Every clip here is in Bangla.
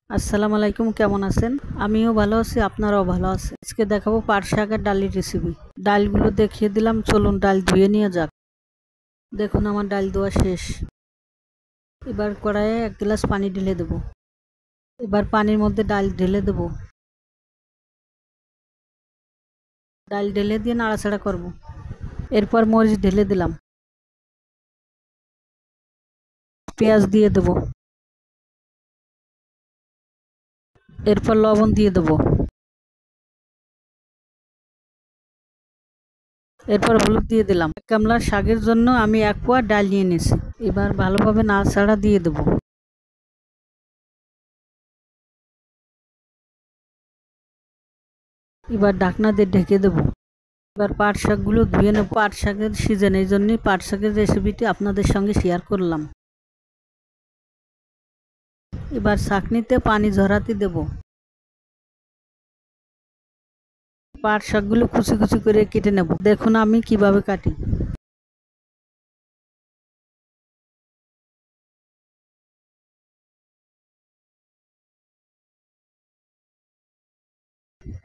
আসসালামু আলাইকুম, কেমন আছেন? আমিও ভালো আছি, আপনারাও ভালো আছেন। আজকে দেখাবো পাট শাকের ডালের রেসিপি। ডালগুলো দেখিয়ে দিলাম, চলুন ডাল ধুয়ে নিয়ে যাক। দেখুন আমার ডাল ধোয়া শেষ। এবার কড়াইয়ে 1 গ্লাস পানি ঢেলে দেব। এবার পানির মধ্যে ডাল ঢেলে দেব। ডাল ঢেলে দিয়ে নাড়াচাড়া করব। এরপর মরিচ ঢেলে দিলাম। পেঁয়াজ দিয়ে দেব। এরপর লবণ দিয়ে দেব। এরপর হলুদ দিয়ে দিলাম। 1 গামলা শাকের জন্য আমি 1 পোয়া ডাল নিয়ে নিয়েছি। এবার ভালোভাবে নাড়াচাড়া দিয়ে দেব। এবার ঢাকনা দিয়ে ঢেকে দেব। এবার পাট শাকগুলো ধুয়ে নেব। পাট শাকের সিজন, এই জন্যই পাট শাকের রেসিপিটি আপনাদের সঙ্গে শেয়ার করলাম। এবার ছাঁকনিতে পানি ঝরাতে দেব। পাট শাকগুলো কুচি কুচি করে কেটে নেব। দেখুন আমি কিভাবে কাটি।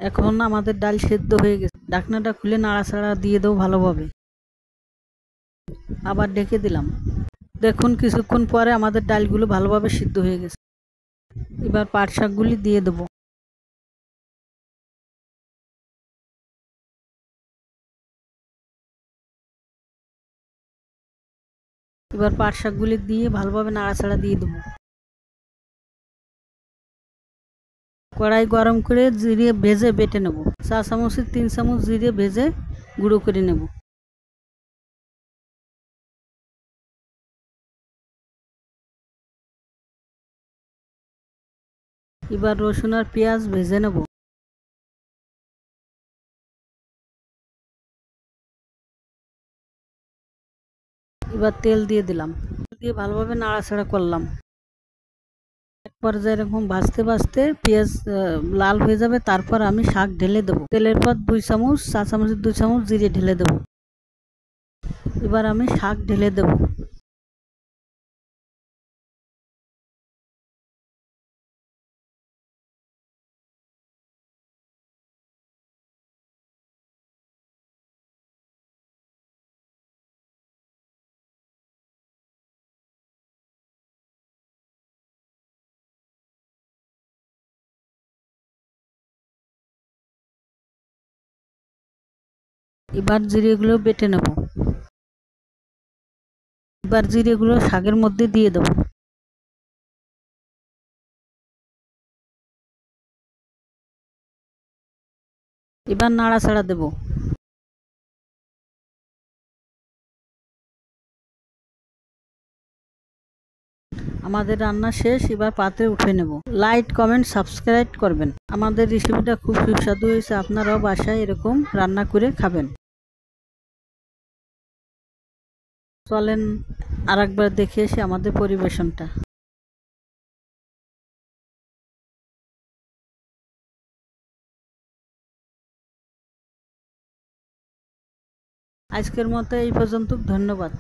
এখন আমাদের ডাল সেদ্ধ হয়ে গেছে। ঢাকনাটা খুলে নাড়াচাড়া দিয়ে দেবো ভালোভাবে। আবার ঢেকে দিলাম। দেখুন কিছুক্ষণ পরে আমাদের ডালগুলো ভালোভাবে সিদ্ধ হয়ে গেছে। এবার পাট শাকগুলি দিয়ে দেবো। এবার পাট শাকগুলি দিয়ে ভালোভাবে নাড়াচাড়া দিয়ে দেবো। কড়াই গরম করে জিরে ভেজে বেটে নেব। 4 চামচের 3 চামচ জিরে ভেজে গুঁড়ো করে নেব। এবার রসুন আর পেঁয়াজ ভেজে নেব। এবার তেল দিয়ে দিলাম। দিয়ে ভালোভাবে নাড়াচাড়া করলাম। এক পর্যায়ে এরকম ভাজতে ভাজতে পেঁয়াজ লাল হয়ে যাবে, তারপর আমি শাক ঢেলে দেবো। তেলের পর 2 চামচ, 4 চামচের 2 চামচ জিরে ঢেলে দেবো। এবার আমি শাক ঢেলে দেবো। এবার জিরেগুলো বেটে নেব। এবার জিরেগুলো শাকের মধ্যে দিয়ে দেবো। এবার নাড়াচাড়া দেবো। আমাদের রান্না শেষ। এবার পাত্রে উঠে নেব। লাইক, কমেন্ট, সাবস্ক্রাইব করবেন। আমাদের রেসিপিটা খুব সুস্বাদু হয়েছে, আপনারাও বাসায় এরকম রান্না করে খাবেন। চলেন আরেকবার দেখে এসে আমাদের পরিবেশনটা। আজকের মতো এই পর্যন্ত, ধন্যবাদ।